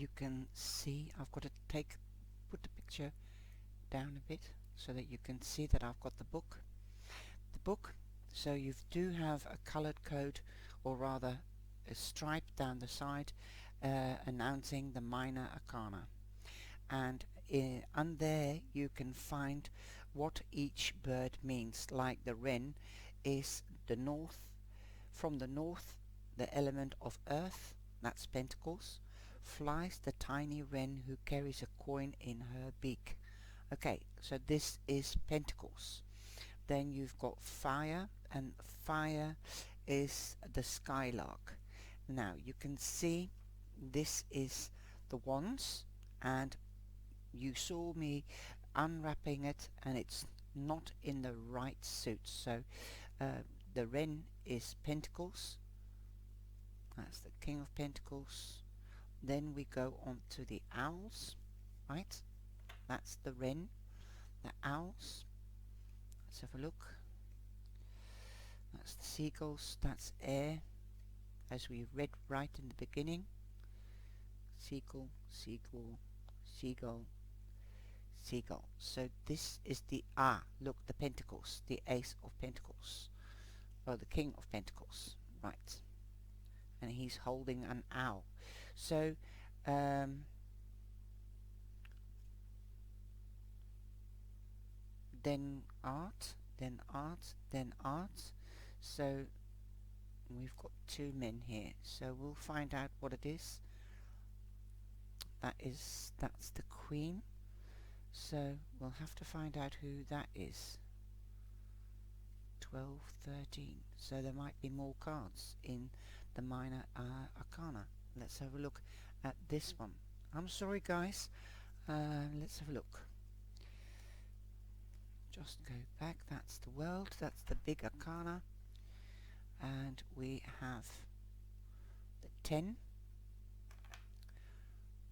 you can see I've got to put the picture down a bit so that you can see that I've got the book. So you do have a colored code, or rather a stripe down the side, announcing the minor arcana, and on there you can find what each bird means. Like the wren is the north, from the north, the element of earth, that's pentacles, flies the tiny wren who carries a coin in her beak. Okay, so this is pentacles. Then you've got fire, and fire is the skylark. Now you can see this is the wands, and you saw me unwrapping it and it's not in the right suit. So the wren is pentacles, that's the king of pentacles. Then we go on to the owls, right? That's the wren, the owls. Let's have a look. That's the seagulls, that's air, as we read right in the beginning. Seagull, seagull, seagull, seagull. So this is the, look, the pentacles, the ace of pentacles, or the king of pentacles, right? And he's holding an owl. So then art, then art, then art. So we've got two men here, so we'll find out what it is. That's the queen, so we'll have to find out who that is. 12, 13, so there might be more cards in the minor arcana. Let's have a look at this one. I'm sorry guys, let's have a look. Just go back, that's the world, that's the big arcana, and we have the 10.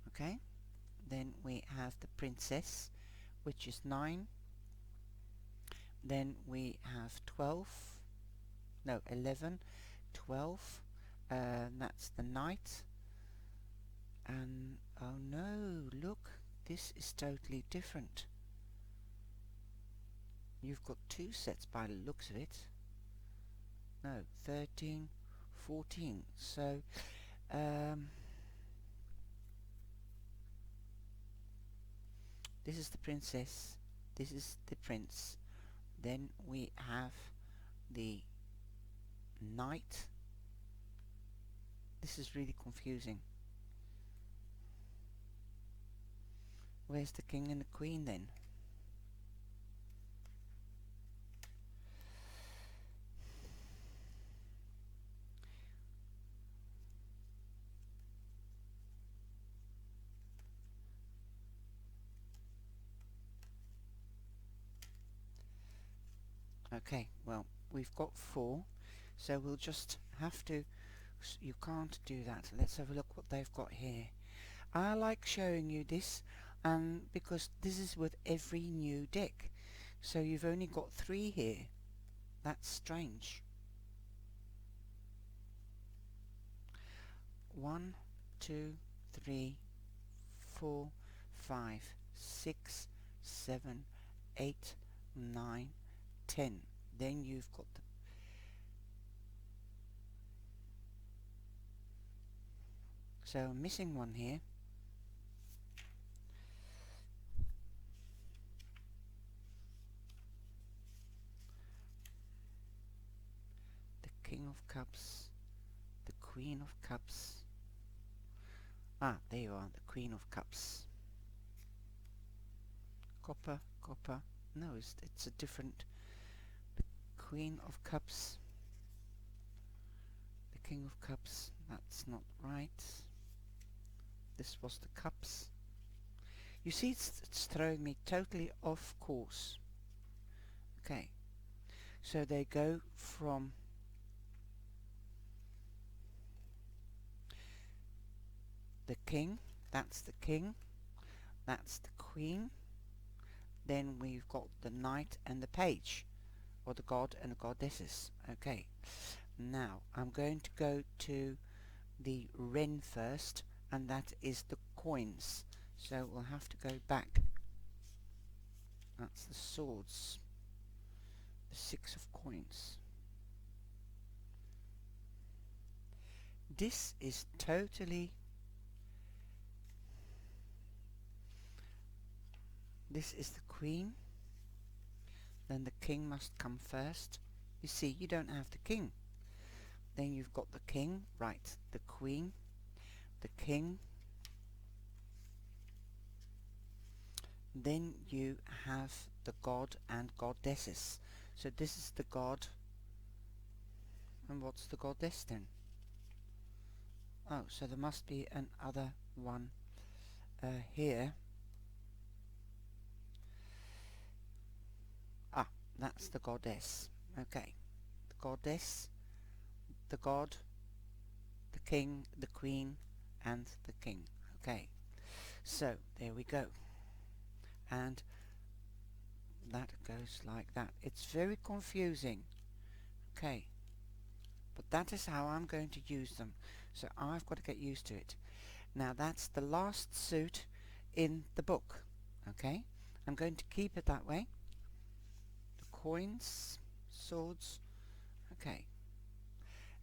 Okay, then we have the princess, which is 9. Then we have 12, no, 11, 12, that's the knight. And oh no, look, this is totally different. You've got two sets by the looks of it. No, 13, 14. So this is the princess, this is the prince. Then we have the knight. This is really confusing. Where's the king and the queen then? Okay, well, we've got 4, so we'll just have to, you can't do that. Let's have a look what they've got here. I like showing you this, because this is with every new deck, so you've only got 3 here. That's strange. 1, 2, 3, 4, 5, 6, 7, 8, 9, 10. Then you've got the so I'm missing one here. The King of Cups, the Queen of Cups. There you are, the Queen of Cups. Copper, copper. No, it's a different. The Queen of Cups, the King of Cups. That's not right. This was the cups. You see, it's throwing me totally off course. Okay, so they go from the king, that's the king, that's the queen, then we've got the knight and the page, or the god and the goddesses. Okay, now I'm going to go to the wren first, and that is the coins. So we'll have to go back. That's the swords, the 6 of coins. This is totally, this is the queen, then the king must come first. You see, you don't have the king. Then you've got the king, right, the queen, the king. Then you have the god and goddesses. So this is the god, and what's the goddess then? Oh, so there must be another one here. Ah, that's the goddess. Okay, the goddess, the god, the king, the queen, and the king. Okay, so there we go. And that goes like that. It's very confusing. Okay, but that is how I'm going to use them. So I've got to get used to it. Now that's the last suit in the book. Okay, I'm going to keep it that way. The coins, swords. Okay,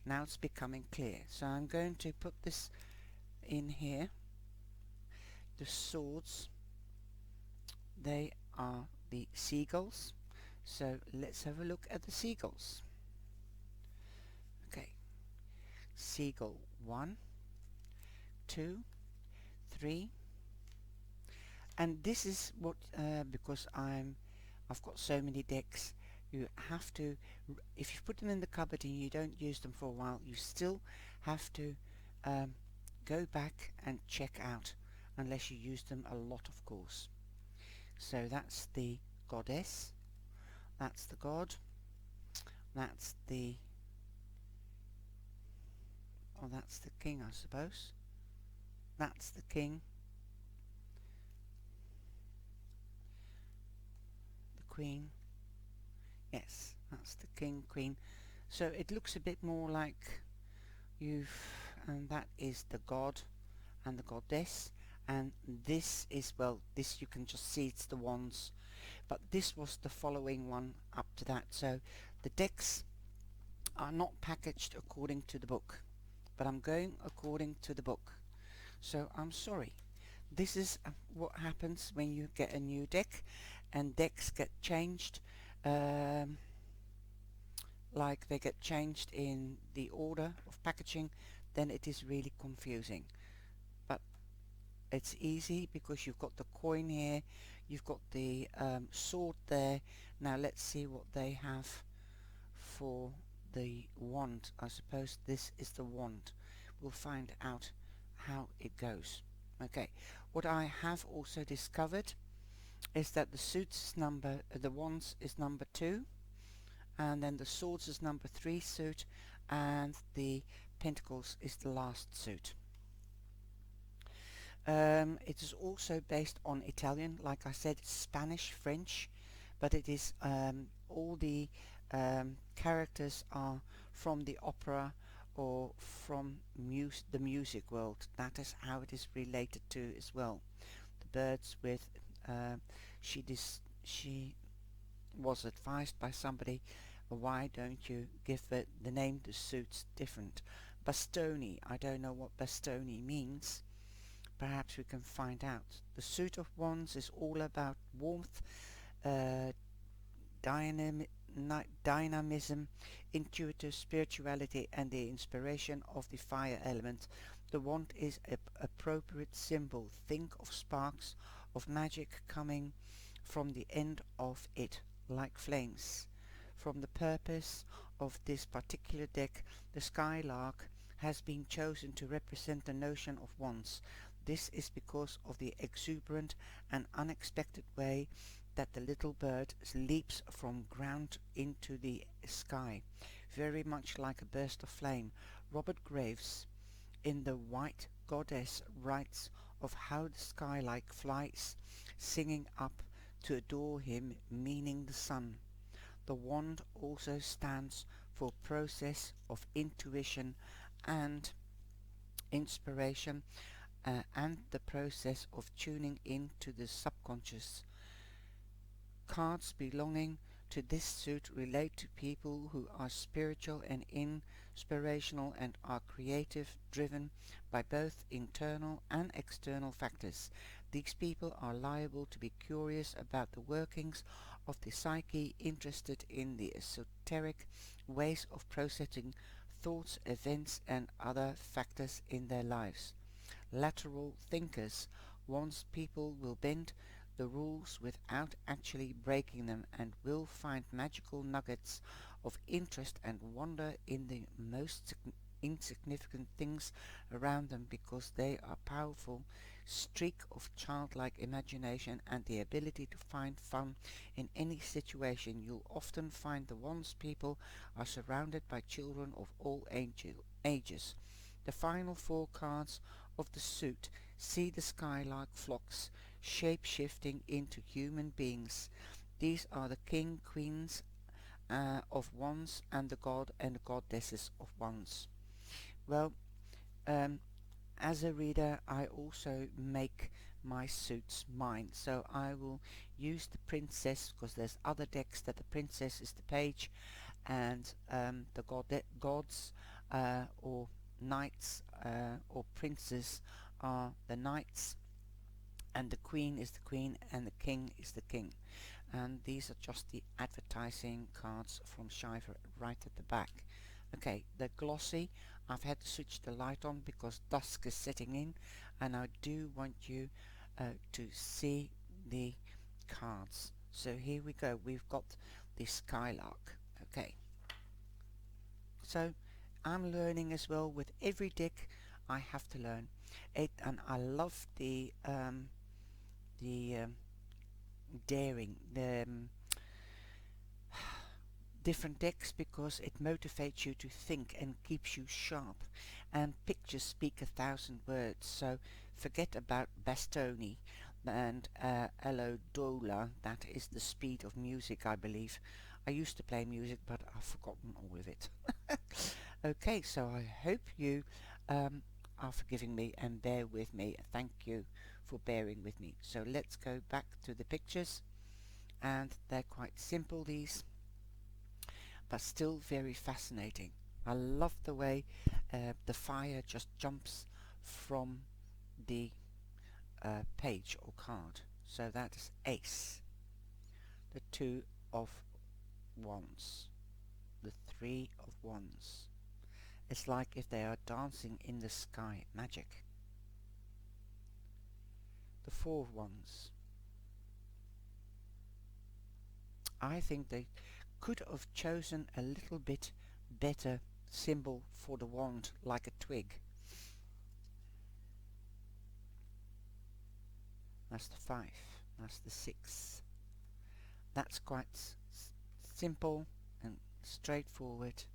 now it's becoming clear. So I'm going to put this in here. The swords, they are the seagulls. So let's have a look at the seagulls. Okay, seagull 1, 2, 3, and this is what because I've got so many decks, you have to, if you put them in the cupboard and you don't use them for a while, you still have to go back and check out, unless you use them a lot, of course. So that's the goddess, that's the god, that's the, oh, that's the king, I suppose. That's the king, the queen. Yes, that's the king, queen. So it looks a bit more like and that is the god and the goddess. And this is, well, this you can just see it's the wands. But this was the following one up to that. So the decks are not packaged according to the book, but I'm going according to the book. So I'm sorry. This is what happens when you get a new deck, and decks get changed, like they get changed in the order of packaging. Then it is really confusing. But it's easy because you've got the coin here, you've got the sword there. Now let's see what they have for the wand. I suppose this is the wand. We'll find out how it goes. Okay, what I have also discovered is that the suits is number, the wands is number 2, and then the swords is number 3 suit, and the pentacles is the last suit. It is also based on Italian, like I said, Spanish, French, but it is all the characters are from the opera or from the music world. That is how it is related to as well. The birds with she was advised by somebody, why don't you give the name to suits different? Bastoni, I don't know what Bastoni means. Perhaps we can find out. The suit of wands is all about warmth, dynamism, intuitive spirituality, and the inspiration of the fire element. The wand is an appropriate symbol. Think of sparks of magic coming from the end of it, like flames. From the purpose of this particular deck, the skylark has been chosen to represent the notion of wands. This is because of the exuberant and unexpected way that the little bird leaps from ground into the sky, very much like a burst of flame. Robert Graves in The White Goddess writes of how the skylark flies, singing up to adore him, meaning the sun. The wand also stands for process of intuition and inspiration, and the process of tuning into the subconscious. Cards belonging to this suit relate to people who are spiritual and inspirational and are creative, driven by both internal and external factors. These people are liable to be curious about the workings of the psyche, interested in the esoteric ways of processing thoughts, events, and other factors in their lives. Lateral thinkers. Once people will bend the rules without actually breaking them and will find magical nuggets of interest and wonder in the most insignificant things around them because they are powerful streak of childlike imagination and the ability to find fun in any situation. You'll often find the ones people are surrounded by children of all ages. The final four cards of the suit see the sky like flocks shape-shifting into human beings. These are the king, queens of wands and the god and the goddesses of wands. Well, as a reader, I also make my suits mine. So I will use the princess because there's other decks that the princess is the page and the gods or knights or princes are the knights, and the queen is the queen and the king is the king. And these are just the advertising cards from Shiver right at the back. Okay, they're glossy. I've had to switch the light on because dusk is setting in, and I do want you to see the cards. So here we go. We've got the Skylark. Okay, so I'm learning as well. With every deck I have to learn it, and I love the daring, the different decks because it motivates you to think and keeps you sharp, and pictures speak 1,000 words. So forget about Bastoni and Elodola. That is the speed of music, I believe. I used to play music, but I've forgotten all of it. Okay, so I hope you are forgiving me and bear with me. Thank you for bearing with me. So let's go back to the pictures, and they're quite simple, these, but still very fascinating. I love the way the fire just jumps from the page or card. So that is Ace, the Two of Wands, the Three of Wands. It's like if they are dancing in the sky, magic. The Four of Wands. I think they could have chosen a little bit better symbol for the wand, like a twig. That's the 5. That's the 6. That's quite simple and straightforward.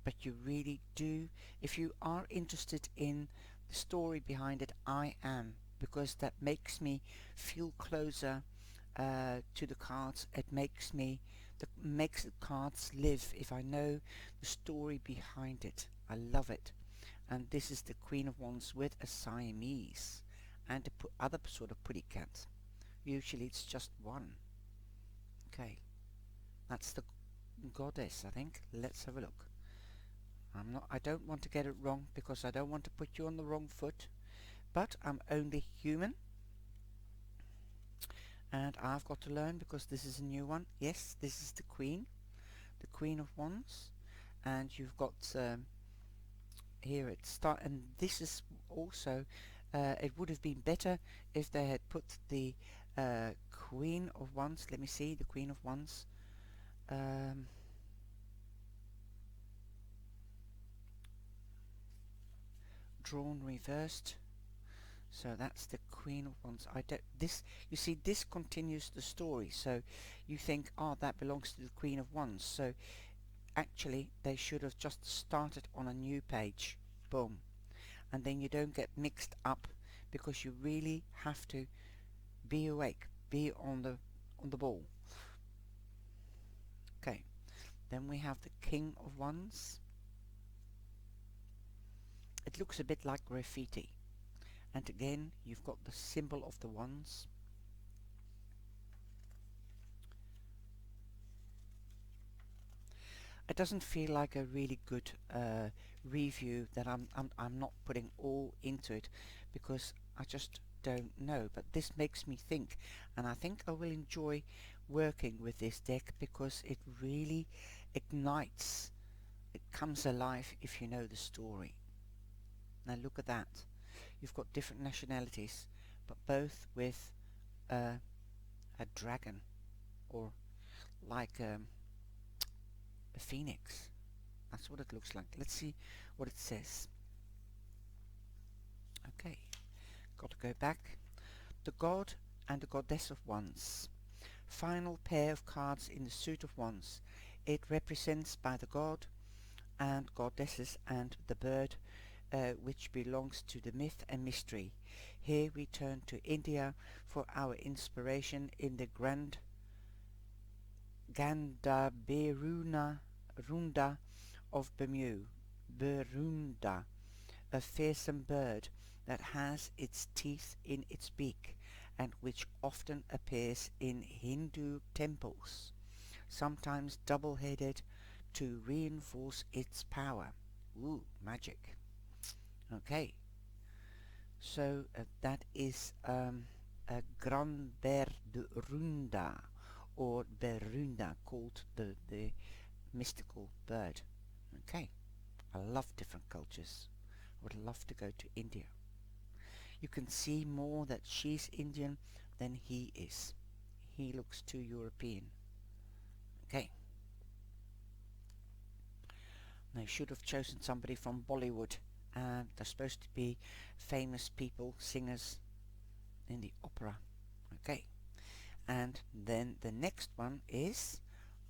But you really do, if you are interested in the story behind it, I am, because that makes me feel closer to the cards. It makes me makes the cards live if I know the story behind it. I love it. And this is the Queen of Wands with a Siamese and a other sort of putty cat. Usually it's just one. Okay, that's the goddess, I think. Let's have a look. I don't want to get it wrong because I don't want to put you on the wrong foot, but I'm only human. And I've got to learn because this is a new one. Yes, this is the Queen of Wands, and you've got here it start, and this is also it would have been better if they had put the Queen of Wands. Let me see, the Queen of Wands. Drawn reversed. So that's the Queen of Wands. This, you see, this continues the story. So you think, oh, that belongs to the Queen of Wands. So actually, they should have just started on a new page. Boom. And then you don't get mixed up, because you really have to be awake, be on the ball. Okay. Then we have the King of Wands. It looks a bit like graffiti. And again, you've got the symbol of the wands. It doesn't feel like a really good review that I'm not putting all into it, because I just don't know, but this makes me think, and I think I will enjoy working with this deck because it really ignites, it comes alive if you know the story. Now look at that, you've got different nationalities, but both with a dragon, or like a phoenix. That's what it looks like. Let's see what it says. Okay, got to go back. The god and the goddess of wands. Final pair of cards in the suit of wands. It represents by the god and goddesses and the bird, which belongs to the myth and mystery. Here we turn to India for our inspiration in the Gandaberuna Runda of Berunda, a fearsome bird that has its teeth in its beak and which often appears in Hindu temples, sometimes double-headed to reinforce its power. Ooh, magic. Okay, so that is a Granberunda, or Berunda, called the mystical bird. Okay, I love different cultures. I would love to go to India. You can see more that she's Indian than he is. He looks too European. Okay. They should have chosen somebody from Bollywood. They're supposed to be famous people, singers in the opera. Okay. And then the next one is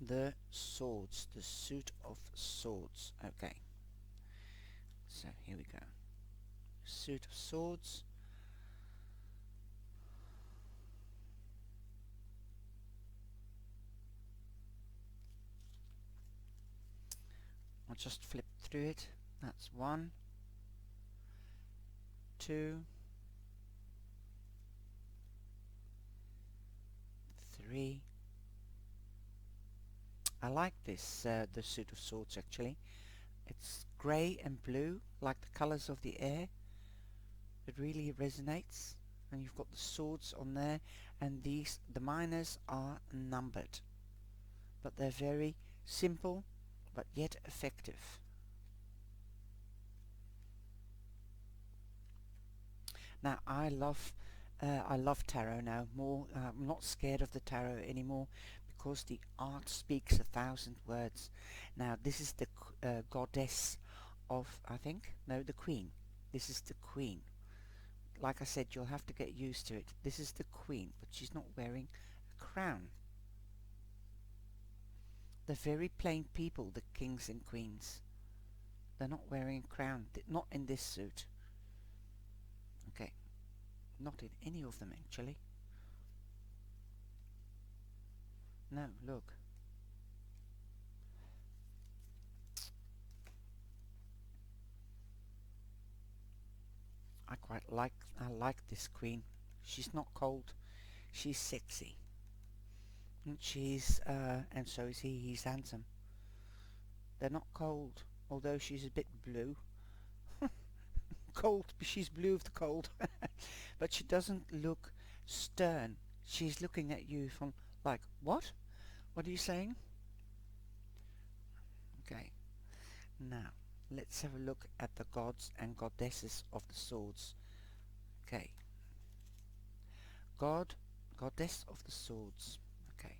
the swords, the suit of swords. Okay. So here we go. Suit of swords. I'll just flip through it. That's 1, 2, 3. I like this, the suit of swords actually. It's grey and blue, like the colours of the air. It really resonates. And you've got the swords on there, and the minors are numbered. But they're very simple, but yet effective. Now I love tarot now. I'm not scared of the tarot anymore, because the art speaks 1,000 words. Now this is the goddess of, I think, no, the queen. This is the queen. Like I said, you'll have to get used to it. This is the queen, but she's not wearing a crown. They're very plain people, the kings and queens. They're not wearing a crown. Not in this suit. Okay. Not in any of them, actually. No, look. I like this queen. She's not cold. She's sexy. And and so is he. He's handsome. They're not cold, although she's a bit blue. Cold, she's blue of the cold. But she doesn't look stern. She's looking at you from like, what? What are you saying? Okay. Now, let's have a look at the gods and goddesses of the swords. Okay. God, goddess of the swords. Okay.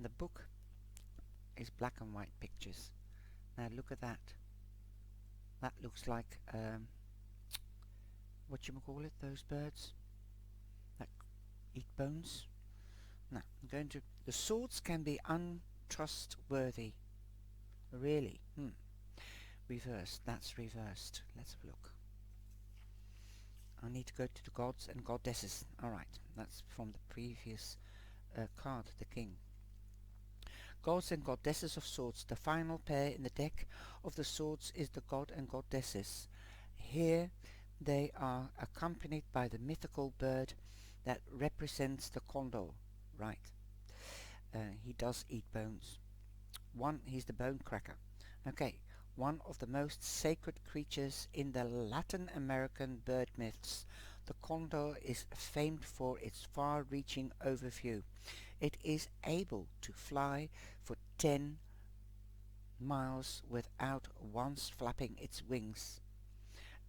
The book is black and white pictures. Now look at that. That looks like what you call it? Those birds that eat bones. Now I'm going to. The swords can be untrustworthy. Really? Reversed. That's reversed. Let's have a look. I need to go to the gods and goddesses. Alright, that's from the previous card, the king. Gods and Goddesses of Swords. The final pair in the deck of the swords is the God and Goddesses. Here they are accompanied by the mythical bird that represents the condor. Right. He does eat bones. He's the bone cracker. Okay. One of the most sacred creatures in the Latin American bird myths. The condor is famed for its far-reaching overview. It is able to fly for 10 miles without once flapping its wings,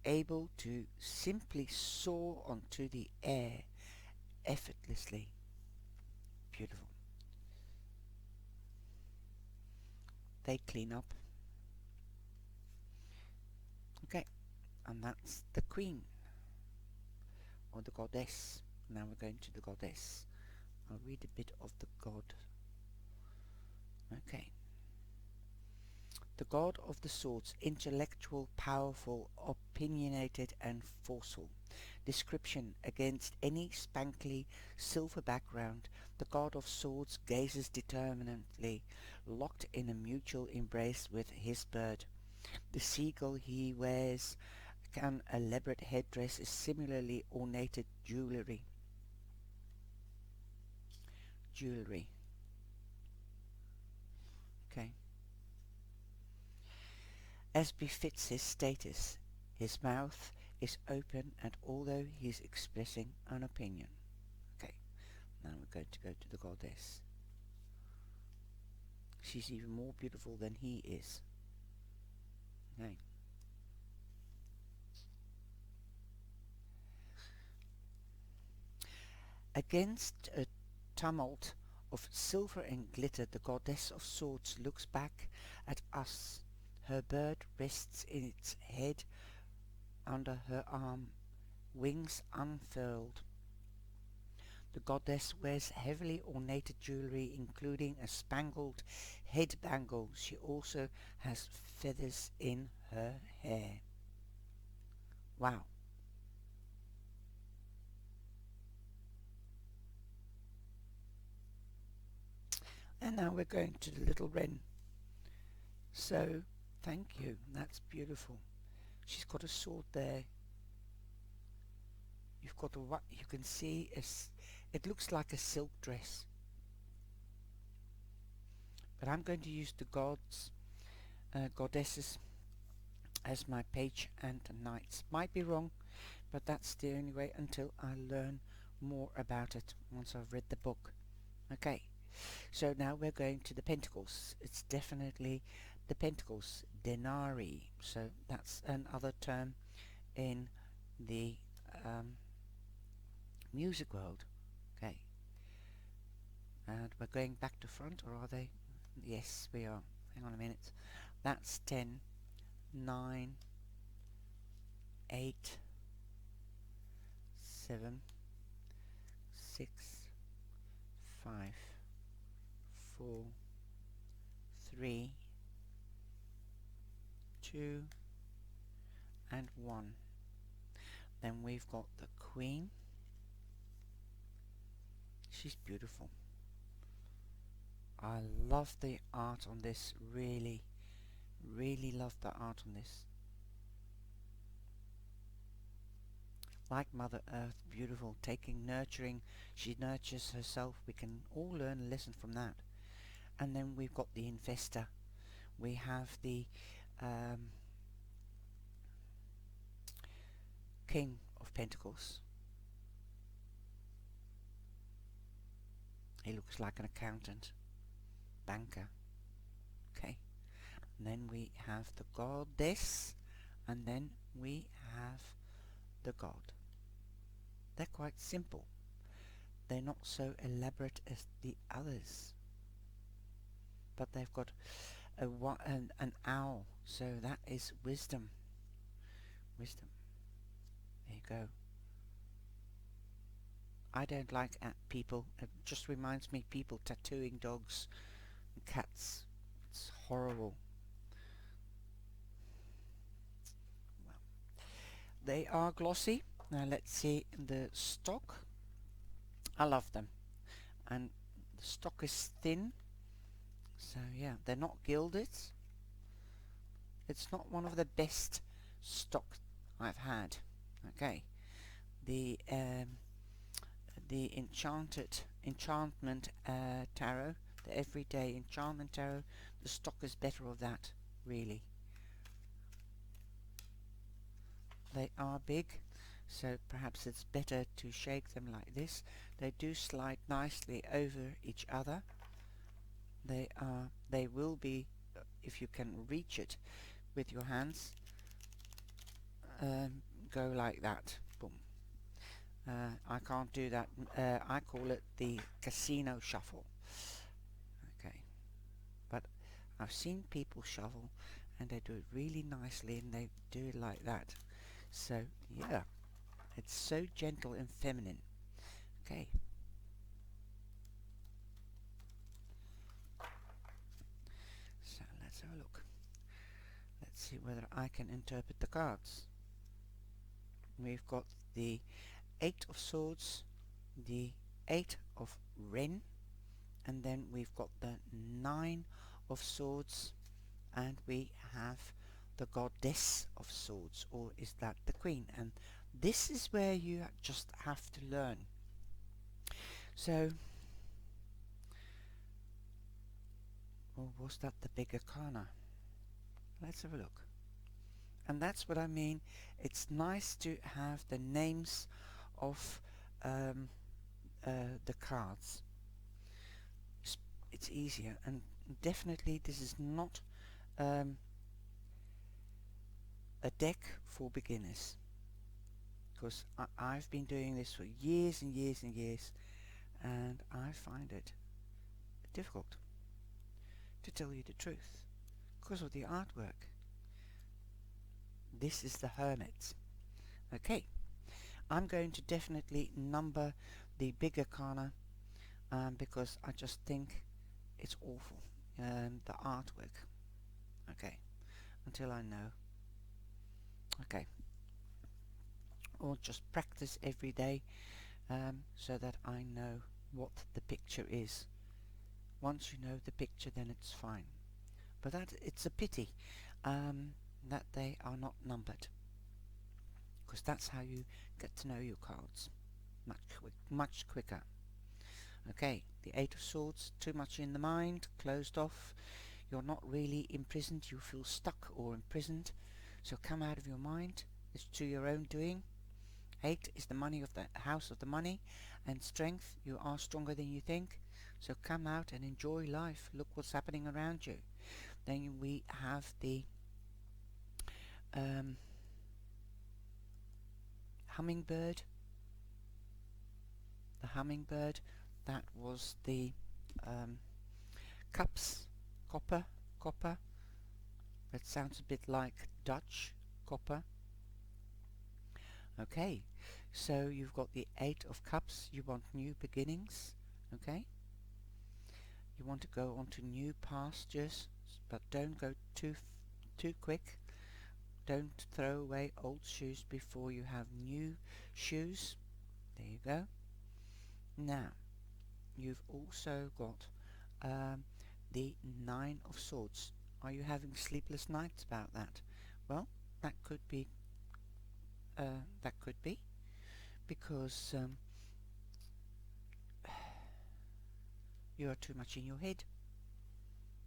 able to simply soar onto the air effortlessly. Beautiful. They clean up. Okay, and that's the queen, or the goddess. Now we're going to the goddess. I'll read a bit of the god. Okay. The god of the swords, intellectual, powerful, opinionated and forceful. Description: against any spankly silver background, the god of swords gazes determinedly, locked in a mutual embrace with his bird. The seagull he wears an elaborate headdress is similarly ornated jewelry. Okay. As befits his status, his mouth is open, and although he is expressing an opinion. Okay, now we're going to go to the goddess. She's even more beautiful than he is. Okay. Against a tumult of silver and glitter, the goddess of swords looks back at us. Her bird rests in its head under her arm, wings unfurled. The goddess wears heavily ornated jewelry, including a spangled head bangle. She also has feathers in her hair. Wow. And now we're going to the little wren. So, thank you. That's beautiful. She's got a sword there. You've got what you can see is it looks like a silk dress. But I'm going to use the gods, goddesses as my page and knights. Might be wrong, but that's the only way until I learn more about it once I've read the book. Okay, so now we're going to the pentacles. It's definitely the pentacles, denarii. So that's another term in the music world. Okay, and we're going back to front, or are they? Yes, we are. Hang on a minute. That's 10, 9, 8, 7, 6, 5, 4, 3, 2, and 1. Then we've got the Queen. She's beautiful. I love the art on this, really love the art on this. Like Mother Earth, beautiful, nurturing, she nurtures herself. We can all learn a lesson from that. And then we've got the Infestor. We have the King of Pentacles. He looks like an accountant, banker. Okay. And then we have the Goddess, and then we have the God. They're quite simple. They're not so elaborate as the others. But they've got an owl, so that is wisdom. Wisdom. There you go. I don't like people. It just reminds me people tattooing dogs and cats. It's horrible. Well, they are glossy. Now let's see the stock. I love them. And the stock is thin, So yeah, they're not gilded. It's not one of the best stock I've had. Okay, the enchantment tarot, the everyday enchantment tarot, the stock is better of that, really. They are big, so perhaps it's better to shake them like this. They do slide nicely over each other. They will be, if you can reach it with your hands, go like that. Boom. I can't do that. I call it the casino shuffle. Okay, but I've seen people shuffle and they do it really nicely, and they do it like that. So yeah, it's so gentle and feminine. Okay, so let's have a look. Let's see whether I can interpret the cards. We've got the Eight of Swords, the Eight of Ren, and then we've got the Nine of Swords, and we have the Goddess of Swords, or is that the Queen? And this is where you just have to learn. So, or was that the big arcana? Let's have a look. And that's what I mean. It's nice to have the names of the cards. It's easier, and definitely this is not a deck for beginners, because I've been doing this for years and years and years, and I find it difficult, to tell you the truth, because of the artwork. This is the Hermit. Okay, I'm going to definitely number the big arcana, because I just think it's awful, the artwork. Okay, until I know. Okay, or just practice every day, so that I know what the picture is. Once you know the picture, then it's fine. But it's a pity that they are not numbered, because that's how you get to know your cards much quicker. Okay, the Eight of Swords, too much in the mind, closed off. You're not really imprisoned, you feel stuck or imprisoned, so come out of your mind. It's to your own doing. 8 is the money of the house of the money, and strength. You are stronger than you think, so come out and enjoy life. Look what's happening around you. Then we have the hummingbird. The hummingbird, that was the cups, copper. That sounds a bit like Dutch, copper. Okay, so you've got the Eight of Cups. You want new beginnings. Okay, you want to go on to new pastures, but don't go too quick. Don't throw away old shoes before you have new shoes. There you go. Now, you've also got the Nine of Swords. Are you having sleepless nights about that? Well, that could be because you are too much in your head.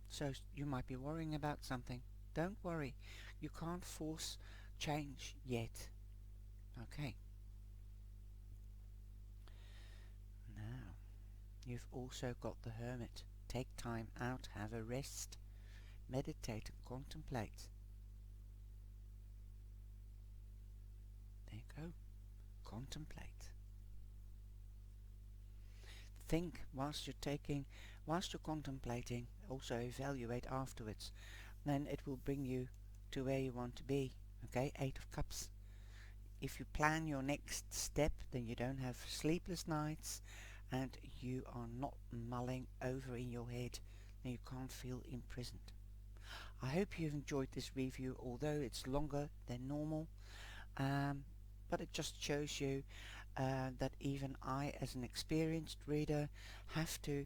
So you might be worrying about something. Don't worry. You can't force change yet. Okay. Now, you've also got the Hermit. Take time out, have a rest, meditate and contemplate. There you go. Contemplate. Think whilst you're contemplating. Also evaluate afterwards. Then it will bring you to where you want to be. Okay, 8 of Cups. If you plan your next step, then you don't have sleepless nights, and you are not mulling over in your head, then you can't feel imprisoned. I hope you've enjoyed this review, although it's longer than normal, but it just shows you that even I, as an experienced reader, have to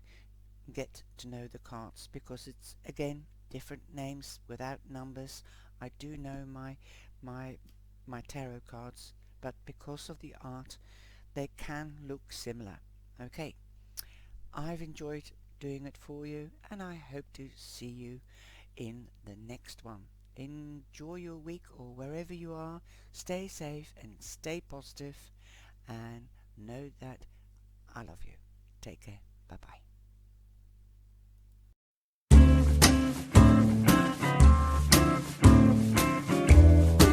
get to know the cards, because it's again different names without numbers. I do know my tarot cards, but because of the art they can look similar. Okay, I've enjoyed doing it for you, and I hope to see you in the next one. Enjoy your week, or wherever you are. Stay safe and stay positive, and know that I love you. Take care. Bye bye.